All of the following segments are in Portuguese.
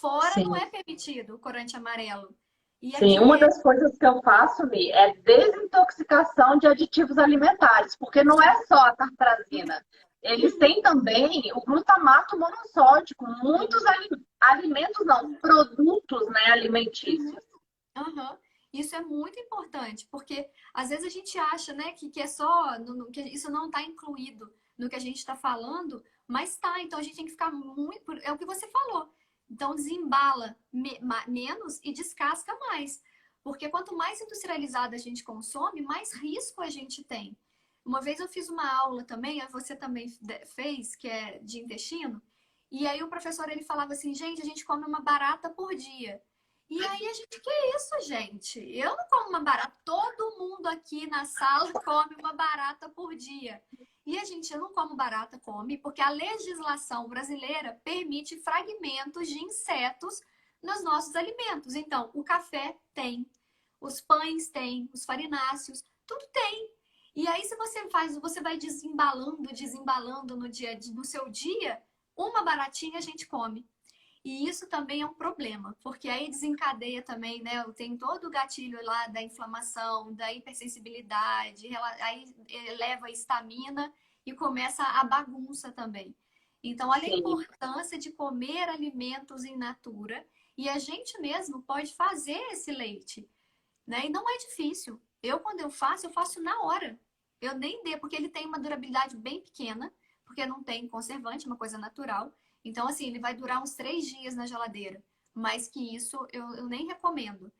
fora não Sim. é permitido o corante amarelo. E Sim, aqui uma das coisas que eu faço, Mi, é desintoxicação de aditivos alimentares, porque não é só a tartrazina. Eles têm também o glutamato monossódico, muitos alimentos, não, produtos, né, alimentícios. aham. Isso é muito importante, porque às vezes a gente acha, né, que é só, que isso não está incluído no que a gente está falando, mas tá, então a gente tem que ficar muito, é o que você falou. Então desembala menos e descasca mais. Porque quanto mais industrializado a gente consome, mais risco a gente tem. Uma vez eu fiz uma aula também, você também fez, que é de intestino, e aí o professor ele falava assim, gente, a gente come uma barata por dia. E aí a gente, que isso, gente? Eu não como uma barata. Todo mundo aqui na sala come uma barata por dia. E a gente, eu não como barata, come, porque a legislação brasileira permite fragmentos de insetos nos nossos alimentos. Então, o café tem, os pães tem, os farináceos, tudo tem. E aí, se você faz, você vai desembalando no seu dia, uma baratinha a gente come. E isso também é um problema, porque aí desencadeia também, né? Tem todo o gatilho lá da inflamação, da hipersensibilidade, aí eleva a estamina e começa a bagunça também. Então, olha a Sim. importância de comer alimentos in natura e a gente mesmo pode fazer esse leite, né? E não é difícil. Quando eu faço na hora. Eu nem dei, porque ele tem uma durabilidade bem pequena, porque não tem conservante, é uma coisa natural. Então, assim, ele vai durar uns 3 dias na geladeira. Mais que isso, eu nem recomendo.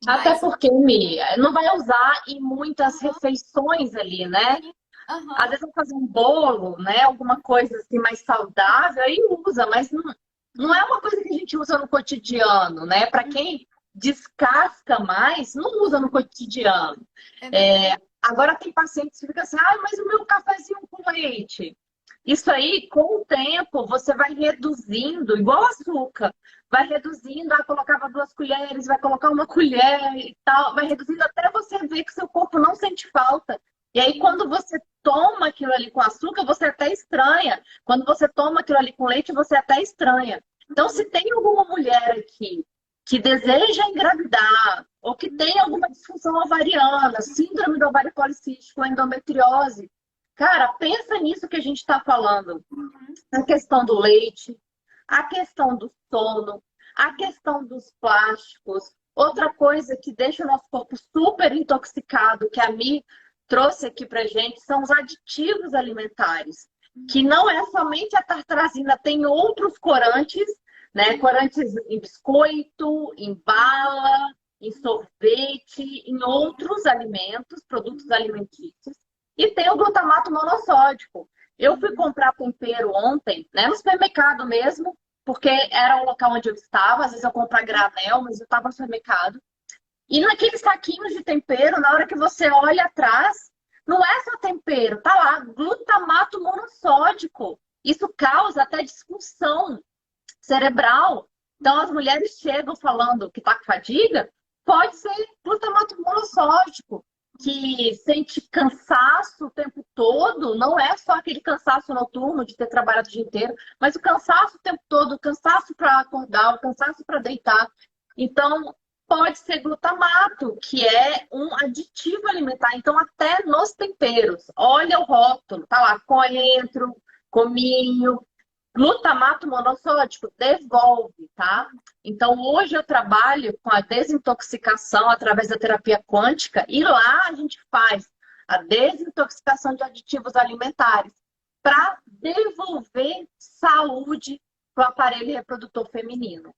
Até Mas, porque, Mi, não vai usar em muitas refeições ali, né? sim, Às aham, vezes vai fazer um bolo, né? Alguma coisa assim mais saudável, aí usa, mas não é uma coisa que a gente usa no cotidiano, né? Para quem descasca mais, não usa no cotidiano. é verdade. É, agora tem pacientes que ficam assim, ah, mas o meu cafezinho com leite. Isso aí, com o tempo, você vai reduzindo, igual açúcar, vai reduzindo, ah, colocava 2 colheres, vai colocar uma colher e tal, vai reduzindo até você ver que seu corpo não sente falta. E aí, quando você toma aquilo ali com açúcar, você até estranha. Quando você toma aquilo ali com leite, você até estranha. Então, se tem alguma mulher aqui que deseja engravidar, ou que tem alguma disfunção ovariana, síndrome do ovário policístico, endometriose, cara, pensa nisso que a gente está falando. Uhum. A questão do leite, a questão do sono, a questão dos plásticos. Outra coisa que deixa o nosso corpo super intoxicado, que a Mi trouxe aqui pra gente, são os aditivos alimentares, que não é somente a tartrazina, tem outros corantes, né? Corantes em biscoito, em bala, em sorvete, em outros alimentos, produtos alimentícios. E tem o glutamato monossódico. Eu fui comprar tempero ontem, né, no supermercado mesmo, porque era o local onde eu estava. Às vezes eu compro a granel, mas eu estava no supermercado. E naqueles saquinhos de tempero, na hora que você olha atrás, não é só tempero, tá lá, glutamato monossódico. Isso causa até disfunção cerebral. Então as mulheres chegam falando que tá com fadiga, pode ser glutamato monossódico, que sente cansaço o tempo todo, não é só aquele cansaço noturno de ter trabalhado o dia inteiro, mas o cansaço o tempo todo, o cansaço para acordar, o cansaço para deitar. Então, pode ser glutamato, que é um aditivo alimentar. Então, até nos temperos, olha o rótulo, tá lá, coentro, cominho, glutamato monossódico devolve, tá? Então, hoje eu trabalho com a desintoxicação através da terapia quântica e lá a gente faz a desintoxicação de aditivos alimentares para devolver saúde para o aparelho reprodutor feminino.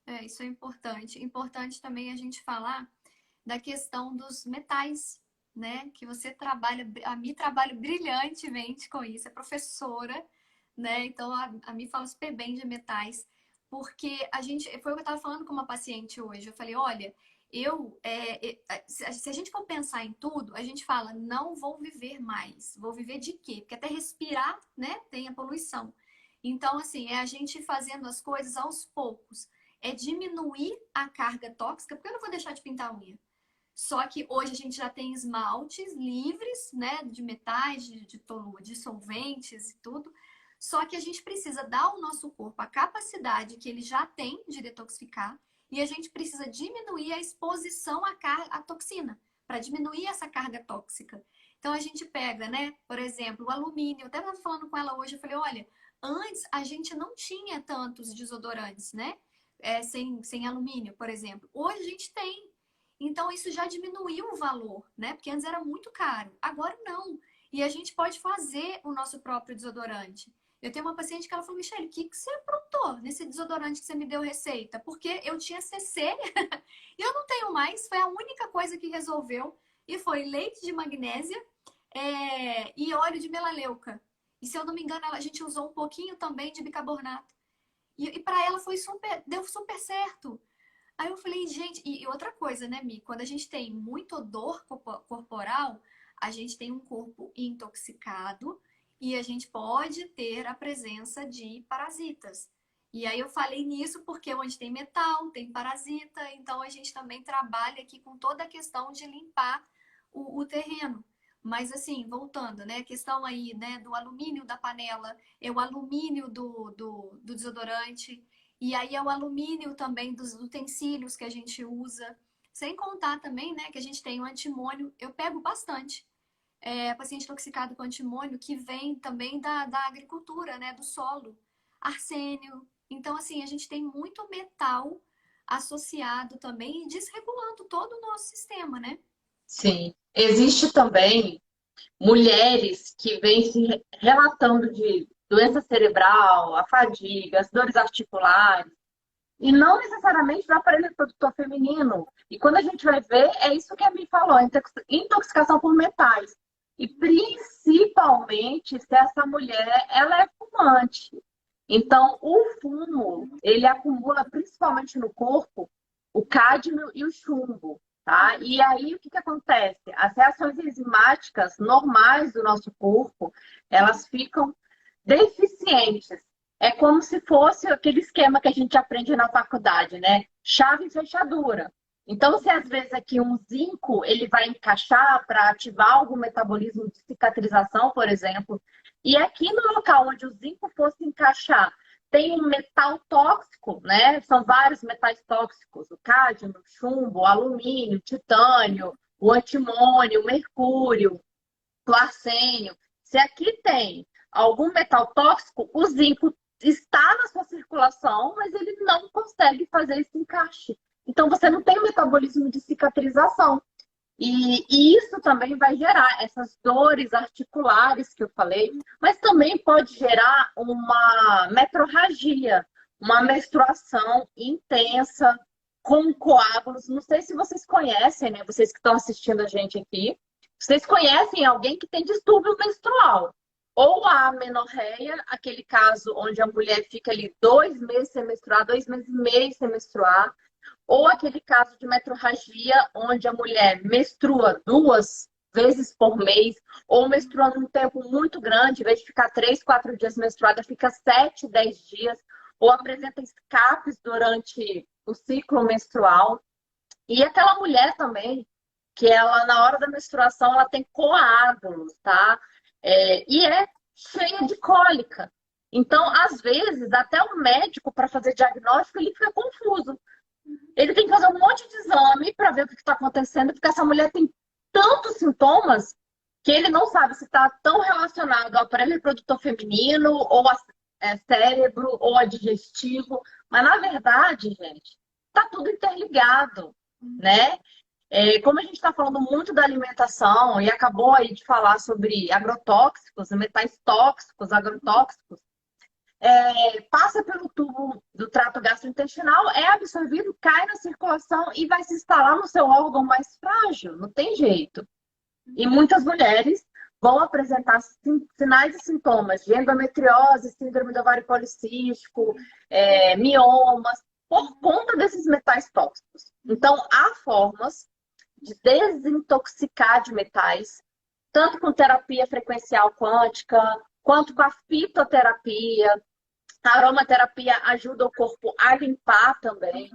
É, isso é importante. Importante também a gente falar da questão dos metais, né? Que você trabalha, a Mi trabalha brilhantemente com isso, é professora, né? Então a Mi fala super bem de metais, porque a gente, foi o que eu estava falando com uma paciente hoje. Eu falei, olha, se a gente for pensar em tudo, a gente fala, não vou viver mais. Vou viver de quê? Porque até respirar, né, tem a poluição. Então, assim, é a gente fazendo as coisas aos poucos. É diminuir a carga tóxica, porque eu não vou deixar de pintar a unha. Só que hoje a gente já tem esmaltes livres, né, de metais, de solventes e tudo. Só que a gente precisa dar ao nosso corpo a capacidade que ele já tem de detoxificar e a gente precisa diminuir a exposição à toxina, para diminuir essa carga tóxica. Então a gente pega, né, por exemplo, o alumínio. Eu até estava falando com ela hoje, eu falei, olha, antes a gente não tinha tantos desodorantes, né? Sem alumínio, por exemplo. Hoje a gente tem. Então isso já diminuiu o valor, né? Porque antes era muito caro. Agora não. E a gente pode fazer o nosso próprio desodorante. Eu tenho uma paciente que ela falou, Michele, o que você aprontou nesse desodorante que você me deu receita? Porque eu tinha CC e eu não tenho mais. Foi a única coisa que resolveu. E foi leite de magnésia e óleo de melaleuca. E se eu não me engano, a gente usou um pouquinho também de bicarbonato. E para ela foi super, deu super certo. Aí eu falei, gente, e outra coisa, né, Mi? Quando a gente tem muito odor corporal, a gente tem um corpo intoxicado e a gente pode ter a presença de parasitas. E aí eu falei nisso porque onde tem metal, tem parasita, então a gente também trabalha aqui com toda a questão de limpar o terreno. Mas assim, voltando, né? A questão aí, né, do alumínio da panela, é o alumínio do desodorante, e aí é o alumínio também dos utensílios que a gente usa. Sem contar também, né, que a gente tem o antimônio, eu pego bastante. Paciente intoxicado com antimônio, que vem também da agricultura, né, do solo. Arsênio. Então, assim, a gente tem muito metal associado também e desregulando todo o nosso sistema, né? Sim. Existe também mulheres que vêm se relatando de doença cerebral, a fadiga, as dores articulares, e não necessariamente do aparelho reprodutor feminino. E quando a gente vai ver, é isso que a Mi falou, intoxicação por metais. E principalmente se essa mulher ela é fumante. Então, o fumo, ele acumula principalmente no corpo o cádmio e o chumbo, tá? E aí, o que que acontece? As reações enzimáticas normais do nosso corpo, elas ficam deficientes. É como se fosse aquele esquema que a gente aprende na faculdade, né? Chave e fechadura. Então, se às vezes aqui um zinco ele vai encaixar para ativar algum metabolismo de cicatrização, por exemplo, e aqui no local onde o zinco fosse encaixar tem um metal tóxico, né? São vários metais tóxicos: o cádmio, o chumbo, o alumínio, o titânio, o antimônio, o mercúrio, o arsênio. Se aqui tem algum metal tóxico, o zinco está na sua circulação, mas ele não consegue fazer esse encaixe. Então, você não tem o metabolismo de cicatrização. E isso também vai gerar essas dores articulares que eu falei, mas também pode gerar uma metrorragia, uma menstruação intensa, com coágulos. Não sei se vocês conhecem, né? Vocês que estão assistindo a gente aqui, vocês conhecem alguém que tem distúrbio menstrual? Ou a amenorreia, aquele caso onde a mulher fica ali 2 meses sem menstruar, 2 meses e meio sem menstruar, ou aquele caso de metrorragia, onde a mulher menstrua 2 vezes por mês, ou menstrua num tempo muito grande, em vez de ficar 3, 4 dias menstruada, fica 7, 10 dias, ou apresenta escapes durante o ciclo menstrual. E aquela mulher também, que ela, na hora da menstruação, ela tem coágulos, tá? E é cheia de cólica. Então, às vezes, até o médico, para fazer diagnóstico, ele fica confuso. Ele tem que fazer um monte de exame para ver o que está acontecendo, porque essa mulher tem tantos sintomas que ele não sabe se está tão relacionado ao aparelho reprodutor feminino, ou a cérebro, ou a digestivo. Mas, na verdade, gente, está tudo interligado, né? Como a gente está falando muito da alimentação e acabou aí de falar sobre agrotóxicos, metais tóxicos, agrotóxicos, passa pelo tubo do trato gastrointestinal, é absorvido, cai na circulação e vai se instalar no seu órgão mais frágil, não tem jeito. E muitas mulheres vão apresentar sinais e sintomas de endometriose, síndrome do ovário policístico, miomas, por conta desses metais tóxicos. Então, há formas de desintoxicar de metais, tanto com terapia frequencial quântica, quanto com a fitoterapia. A aromaterapia ajuda o corpo a limpar também.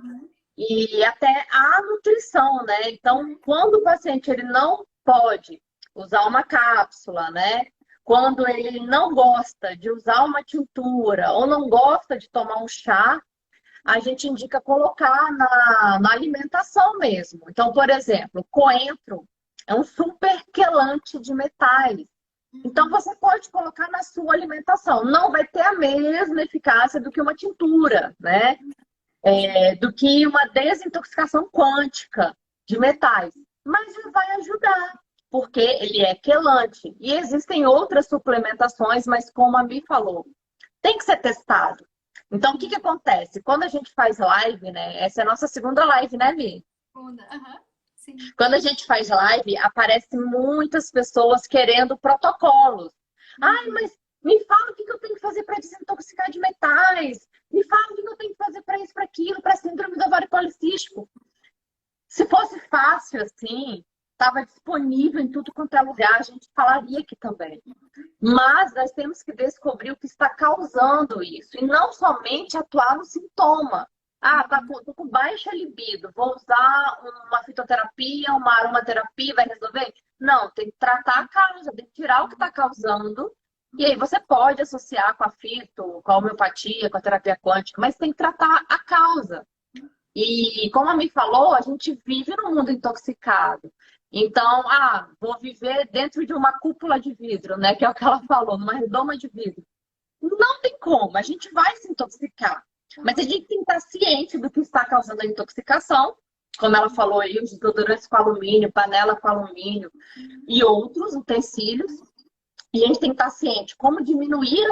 E até a nutrição, né? Então, quando o paciente ele não pode usar uma cápsula, né? quando ele não gosta de usar uma tintura ou não gosta de tomar um chá, a gente indica colocar na alimentação mesmo. Então, por exemplo, coentro é um super quelante de metais. Então, você pode colocar na sua alimentação. Não vai ter a mesma eficácia do que uma tintura, né? Do que uma desintoxicação quântica de metais. Mas vai ajudar, porque ele é quelante. E existem outras suplementações, mas como a Mi falou, tem que ser testado. Então, o que que acontece? Quando a gente faz live, né? Essa é a nossa segunda live, né, Mi? Uhum. Sim. Quando a gente faz live, aparecem muitas pessoas querendo protocolos. Ai, mas me fala o que eu tenho que fazer para desintoxicar de metais. Me fala o que eu tenho que fazer para isso, para aquilo, para síndrome do ovário policístico. Se fosse fácil assim, estava disponível em tudo quanto é lugar, a gente falaria aqui também. Mas nós temos que descobrir o que está causando isso. E não somente atuar no sintoma. Ah, tô com baixa libido, vou usar uma fitoterapia, uma aromaterapia, vai resolver? Não, tem que tratar a causa, tem que tirar o que está causando. E aí você pode associar com a fito, com a homeopatia, com a terapia quântica, mas tem que tratar a causa. E como a Mi falou, a gente vive num mundo intoxicado. Então, vou viver dentro de uma cúpula de vidro, né? Que é o que ela falou, numa redoma de vidro. Não tem como, a gente vai se intoxicar. Mas a gente tem que estar ciente do que está causando a intoxicação. Como ela falou aí, os desodorantes com alumínio, panela com alumínio e outros utensílios. E a gente tem que estar ciente como diminuir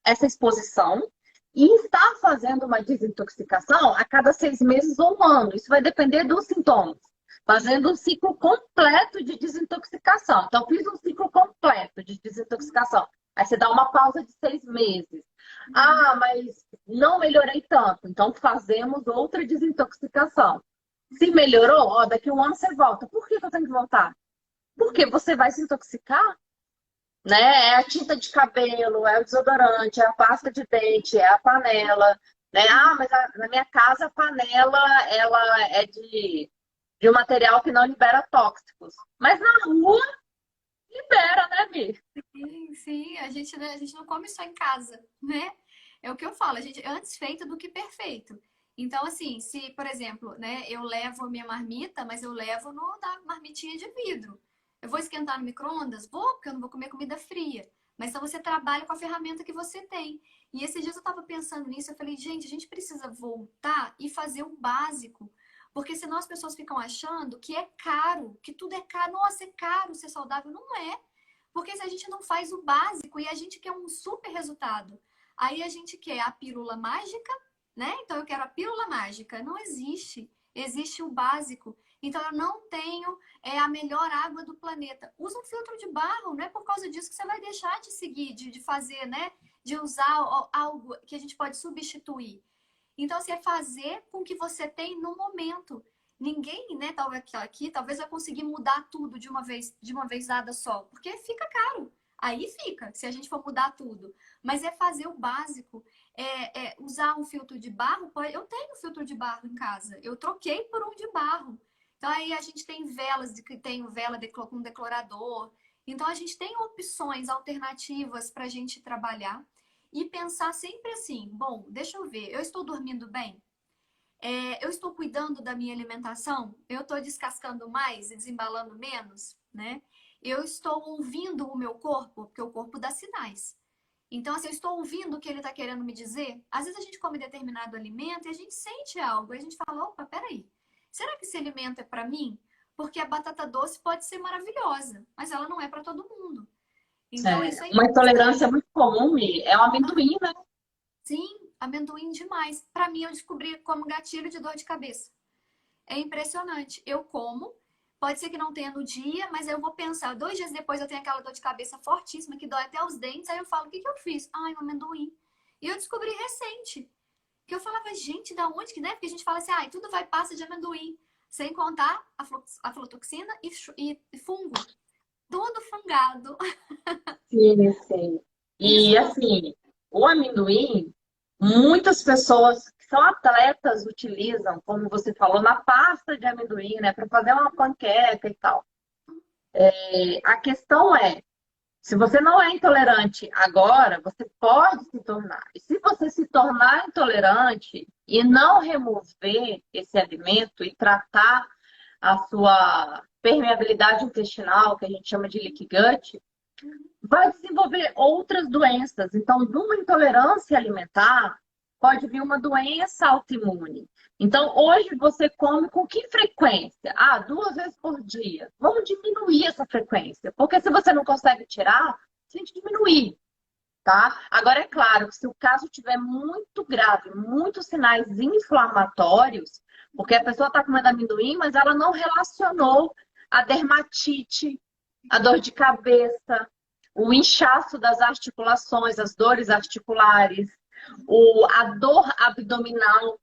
essa exposição e estar fazendo uma desintoxicação a cada 6 meses ou um ano. Isso vai depender dos sintomas. Fazendo um ciclo completo de desintoxicação. Então, fiz um ciclo completo de desintoxicação. Aí você dá uma pausa de 6 meses. Mas não melhorei tanto. Então, fazemos outra desintoxicação. Se melhorou, daqui a um ano você volta. Por que eu tenho que voltar? Porque você vai se intoxicar, né? É a tinta de cabelo, é o desodorante, é a pasta de dente, é a panela, né? Mas na minha casa a panela ela é de um material que não libera tóxicos. Mas na rua libera, né, Mi? Sim, né, a gente não come só em casa, né? É o que eu falo, a gente é antes feito do que perfeito. Então, assim, se, por exemplo, né, eu levo a minha marmita, mas eu levo na marmitinha de vidro. Eu vou esquentar no micro-ondas? Vou, porque eu não vou comer comida fria. Mas então você trabalha com a ferramenta que você tem. E esses dias eu tava pensando nisso, eu falei, gente, a gente precisa voltar e fazer o básico. Porque senão as pessoas ficam achando que é caro, que tudo é caro. Nossa, é caro ser saudável. Não é. Porque se a gente não faz o básico e a gente quer um super resultado, aí a gente quer a pílula mágica, né? Então eu quero a pílula mágica. Não existe. Existe o básico. Então eu não tenho a melhor água do planeta. Usa um filtro de barro, não é por causa disso que você vai deixar de seguir, de fazer, né? De usar algo que a gente pode substituir. Então, assim, é fazer com o que você tem no momento. Ninguém, né, talvez aqui, talvez vai conseguir mudar tudo de uma vez dada só, porque fica caro. Aí fica, se a gente for mudar tudo. Mas é fazer o básico. Usar um filtro de barro. Eu tenho filtro de barro em casa. Eu troquei por um de barro. Então aí a gente tem velas, tem vela com declorador. Então a gente tem opções alternativas para a gente trabalhar e pensar sempre assim, bom, deixa eu ver, eu estou dormindo bem? Eu estou cuidando da minha alimentação? Eu estou descascando mais e desembalando menos, né? Eu estou ouvindo o meu corpo, porque o corpo dá sinais. Então, assim, eu estou ouvindo o que ele está querendo me dizer. Às vezes a gente come determinado alimento e a gente sente algo. E a gente fala, opa, peraí. Será que esse alimento é para mim? Porque a batata doce pode ser maravilhosa, mas ela não é para todo mundo. Então, isso é Uma importante. intolerância muito comum, Mi, é o amendoim, né? Sim, amendoim demais. Para mim, eu descobri como gatilho de dor de cabeça. É impressionante. Eu como, pode ser que não tenha no dia, mas eu vou pensar, 2 dias depois eu tenho aquela dor de cabeça fortíssima, que dói até os dentes, aí eu falo, o que que eu fiz? Um amendoim. E eu descobri recente, que eu falava, gente, da onde que, né? Porque a gente fala assim, tudo vai passa de amendoim, sem contar a aflatoxina e fungo. Tudo fungado. Sim, sim. Isso E não. assim, o amendoim, muitas pessoas que são atletas utilizam, como você falou, na pasta de amendoim, né, para fazer uma panqueca e tal. A questão é, Se você não é intolerante agora, você pode se tornar. E se você se tornar intolerante e não remover esse alimento e tratar a sua permeabilidade intestinal, que a gente chama de leaky gut, vai desenvolver outras doenças. Então, de uma intolerância alimentar, pode vir uma doença autoimune. Então, hoje você come com que frequência? Ah, 2 vezes por dia. Vamos diminuir essa frequência, porque se você não consegue tirar, você tem que diminuir, tá? Agora, é claro que se o caso tiver muito grave, muitos sinais inflamatórios, porque a pessoa está comendo amendoim, mas ela não relacionou a dermatite, a dor de cabeça, o inchaço das articulações, as dores articulares, a dor abdominal,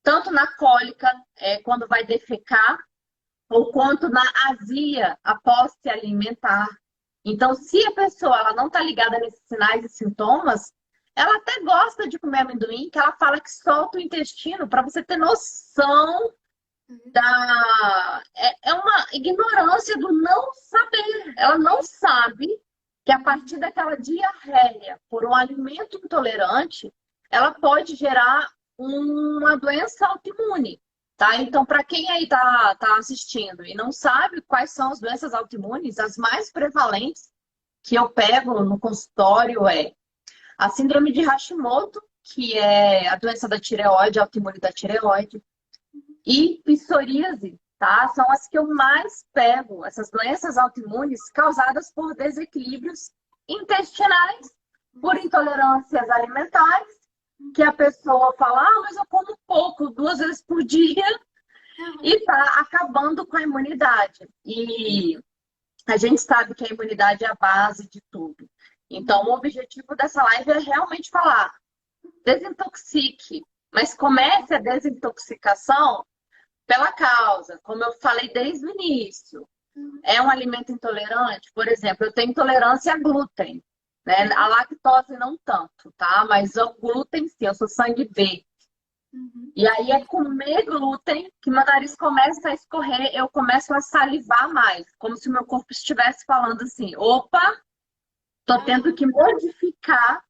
tanto na cólica, quando vai defecar, ou quanto na azia após se alimentar. Então, se a pessoa ela não está ligada nesses sinais e sintomas, ela até gosta de comer amendoim, que ela fala que solta o intestino, para você ter noção da. É uma ignorância do não saber. Ela não sabe que a partir daquela diarreia por um alimento intolerante, ela pode gerar uma doença autoimune. Tá? Então, para quem aí tá assistindo e não sabe quais são as doenças autoimunes, as mais prevalentes que eu pego no consultório é a síndrome de Hashimoto, que é a doença da tireoide, autoimune da tireoide, e psoríase, tá? São as que eu mais pego, essas doenças autoimunes causadas por desequilíbrios intestinais, por intolerâncias alimentares, que a pessoa fala, ah, mas eu como pouco, 2 vezes por dia, e tá acabando com a imunidade. E a gente sabe que a imunidade é a base de tudo. Então, o objetivo dessa live é realmente falar, desintoxique, mas comece a desintoxicação pela causa, como eu falei desde o início. É um alimento intolerante? Por exemplo, eu tenho intolerância a glúten, né? A lactose não tanto, tá? Mas o glúten sim, eu sou sangue B. E aí é comer glúten que meu nariz começa a escorrer, eu começo a salivar mais, como se o meu corpo estivesse falando assim, opa, tô tendo que modificar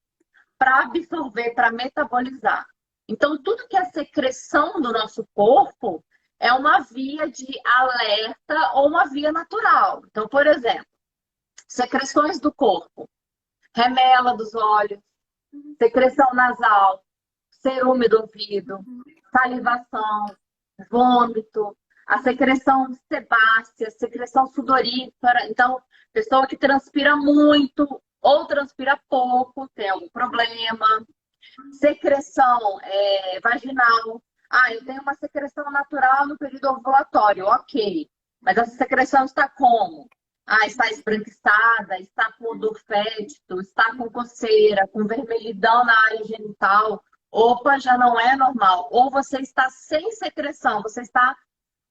para absorver, para metabolizar. Então, tudo que é secreção do nosso corpo é uma via de alerta ou uma via natural. Então, por exemplo, secreções do corpo, remela dos olhos, secreção nasal, cerume do ouvido, salivação, vômito, a secreção sebácea, secreção sudorífera. Então, pessoa que transpira muito ou transpira pouco, tem algum problema. Secreção vaginal. Ah, eu tenho uma secreção natural no período ovulatório, ok. Mas essa secreção está como? Ah, está esbranquiçada, está com odor fétido, está com coceira, com vermelhidão na área genital. Opa, já não é normal. Ou você está sem secreção, você está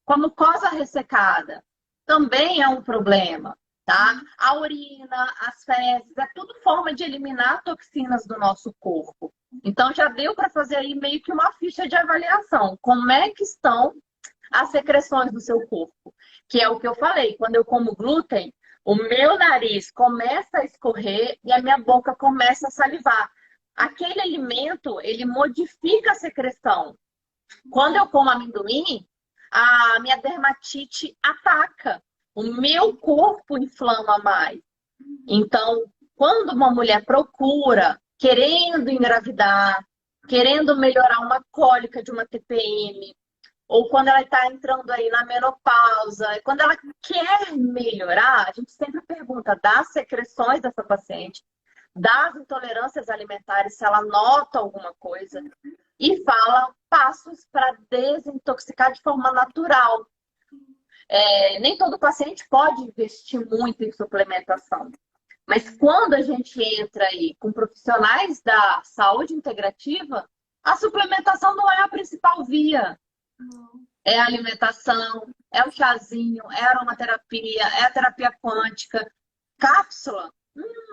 com a mucosa ressecada. Também é um problema, tá? A urina, as fezes, é tudo forma de eliminar toxinas do nosso corpo. Então já deu para fazer aí meio que uma ficha de avaliação. Como é que estão as secreções do seu corpo? Que é o que eu falei, quando eu como glúten, o meu nariz começa a escorrer e a minha boca começa a salivar. Aquele alimento, ele modifica a secreção. Quando eu como amendoim, a minha dermatite ataca. O meu corpo inflama mais. Então, quando uma mulher procura, querendo engravidar, querendo melhorar uma cólica de uma TPM, ou quando ela está entrando aí na menopausa, quando ela quer melhorar, a gente sempre pergunta das secreções dessa paciente, das intolerâncias alimentares, se ela nota alguma coisa, e fala passos para desintoxicar de forma natural. Nem todo paciente pode investir muito em suplementação. Mas quando a gente entra aí com profissionais da saúde integrativa, a suplementação não é a principal via. É a alimentação, é o chazinho, é a aromaterapia, é a terapia quântica, cápsula,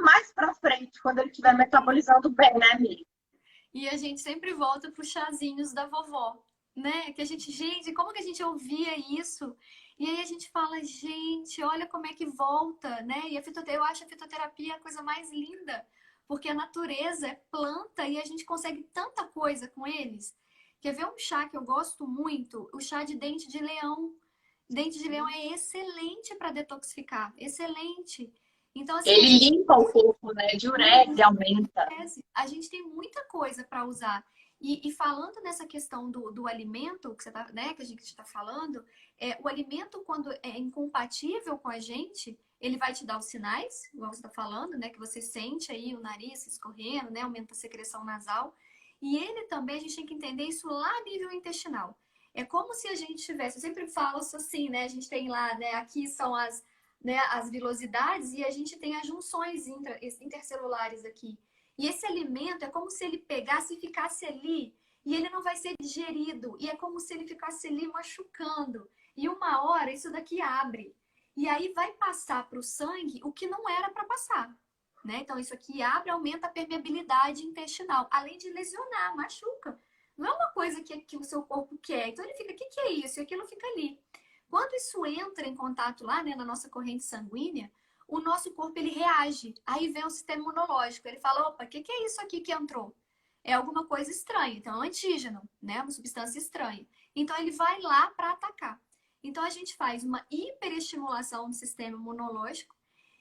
mais para frente, quando ele estiver metabolizando bem, né, Mi? E a gente sempre volta para os chazinhos da vovó, né? Que a gente, como que a gente ouvia isso? E aí a gente fala, gente, olha como é que volta, né? E eu acho a fitoterapia a coisa mais linda, porque a natureza é planta e a gente consegue tanta coisa com eles. Quer ver um chá que eu gosto muito? O chá de dente de leão. Dente de leão é excelente para detoxificar, excelente. Então, assim, a Ele gente limpa o corpo, né? Diurese, aumenta. a gente tem muita coisa para usar. E falando nessa questão do alimento, que, você tá, né, que a gente está falando, o alimento, quando é incompatível com a gente, ele vai te dar os sinais, igual você está falando, né, que você sente aí o nariz escorrendo, né, aumenta a secreção nasal. E ele também, a gente tem que entender isso lá a nível intestinal. É como se a gente tivesse, eu sempre falo isso assim, né, a gente tem lá, né, aqui são as vilosidades e a gente tem as junções intercelulares aqui. E esse alimento é como se ele pegasse e ficasse ali, e ele não vai ser digerido, e é como se ele ficasse ali machucando. E uma hora isso daqui abre. E aí vai passar para o sangue o que não era para passar. Né? Então, isso aqui abre, aumenta a permeabilidade intestinal, além de lesionar, machuca. Não é uma coisa que o seu corpo quer. Então, ele fica, o que é isso? E aquilo fica ali. Quando isso entra em contato lá, né, na nossa corrente sanguínea, o nosso corpo ele reage. Aí vem o sistema imunológico. Ele fala: opa, o que é isso aqui que entrou? É alguma coisa estranha. Então, é um antígeno, né? Uma substância estranha. Então, ele vai lá para atacar. Então, a gente faz uma hiperestimulação do sistema imunológico.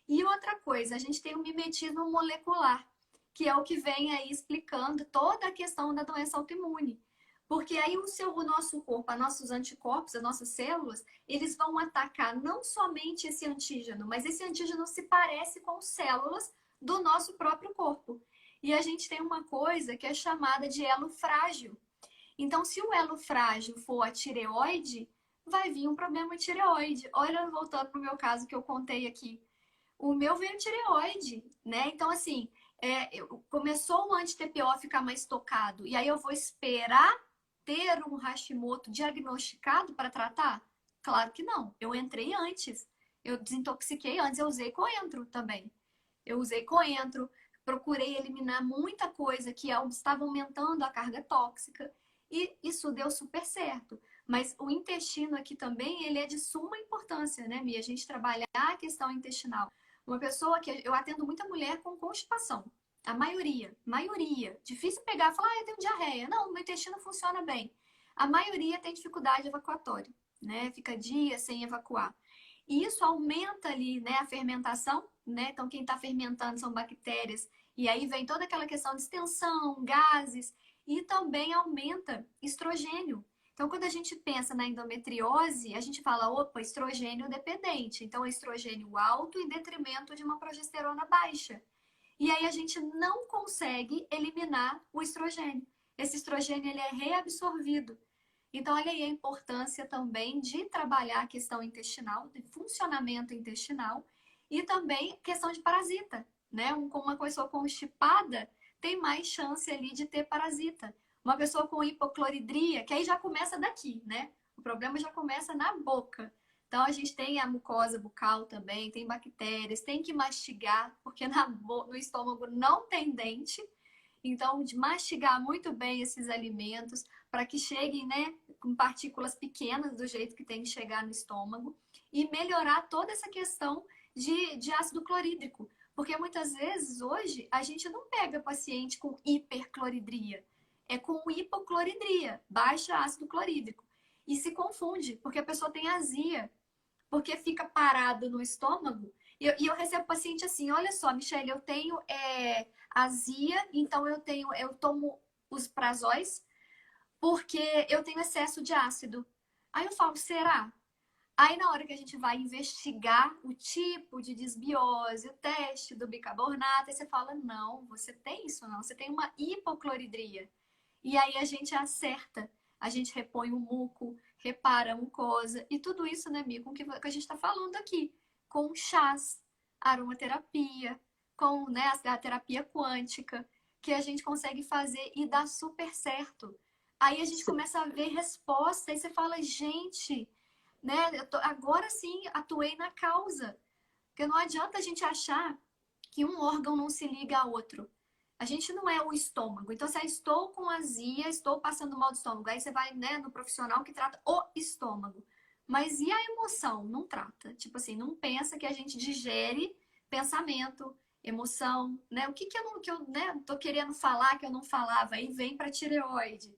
E outra coisa, a gente tem um mimetismo molecular, que é o que vem aí explicando toda a questão da doença autoimune. Porque aí o nosso corpo, os nossos anticorpos, as nossas células, eles vão atacar não somente esse antígeno, mas esse antígeno se parece com células do nosso próprio corpo. E a gente tem uma coisa que é chamada de elo frágil. Então, se o elo frágil for a tireoide, vai vir um problema de tireoide. Olha, voltando para o meu caso que eu contei aqui. O meu veio tireoide, né? Então, assim, começou o anti-TPO a ficar mais tocado. E aí eu vou esperar ter um Hashimoto diagnosticado para tratar? Claro que não. Eu entrei antes. Eu desintoxiquei antes. Eu usei coentro também. Eu usei coentro. Procurei eliminar muita coisa que estava aumentando a carga tóxica. E isso deu super certo. Mas o intestino aqui também, ele é de suma importância, né, Mia? A gente trabalhar a questão intestinal. Uma pessoa que eu atendo muita mulher com constipação. A maioria. Difícil pegar e falar, eu tenho diarreia. Não, meu intestino funciona bem. A maioria tem dificuldade evacuatória, né? Fica dias sem evacuar. E isso aumenta ali, né, a fermentação, né? Então, quem está fermentando são bactérias. E aí vem toda aquela questão de extensão, gases. E também aumenta estrogênio. Então, quando a gente pensa na endometriose, a gente fala, opa, estrogênio dependente. Então, estrogênio alto em detrimento de uma progesterona baixa. E aí a gente não consegue eliminar o estrogênio. Esse estrogênio ele é reabsorvido. Então, olha aí a importância também de trabalhar a questão intestinal, de funcionamento intestinal e também questão de parasita, né? Uma pessoa constipada tem mais chance ali de ter parasita. Uma pessoa com hipocloridria, que aí já começa daqui, né? O problema já começa na boca. Então, a gente tem a mucosa bucal também, tem bactérias, tem que mastigar, porque no estômago não tem dente. Então, de mastigar muito bem esses alimentos para que cheguem, né, com partículas pequenas do jeito que tem que chegar no estômago e melhorar toda essa questão de ácido clorídrico. Porque muitas vezes hoje a gente não pega paciente com hipercloridria, é com hipocloridria, baixa ácido clorídrico. E se confunde, porque a pessoa tem azia, porque fica parado no estômago. E eu recebo paciente assim, olha só, Michelle, eu tenho azia, então eu tomo os prazóis porque eu tenho excesso de ácido. Aí eu falo, será? Aí na hora que a gente vai investigar o tipo de desbiose, o teste do bicarbonato, aí você fala, não, você tem isso não, você tem uma hipocloridria. E aí a gente acerta, a gente repõe o muco, repara a mucosa e tudo isso, né, Mi, com o que a gente está falando aqui, com chás, aromaterapia, com, né, a terapia quântica, que a gente consegue fazer e dá super certo. Aí a gente começa a ver resposta e você fala, gente, né, agora sim atuei na causa. Porque não adianta a gente achar que um órgão não se liga a outro. A gente não é o estômago. Então, se eu estou com azia, estou passando mal do estômago. Aí você vai, né, no profissional que trata o estômago. Mas e a emoção? Não trata. Tipo assim, não pensa que a gente digere pensamento, emoção, né? O que que eu não, que eu, né, tô querendo falar que eu não falava? Aí vem pra tireoide.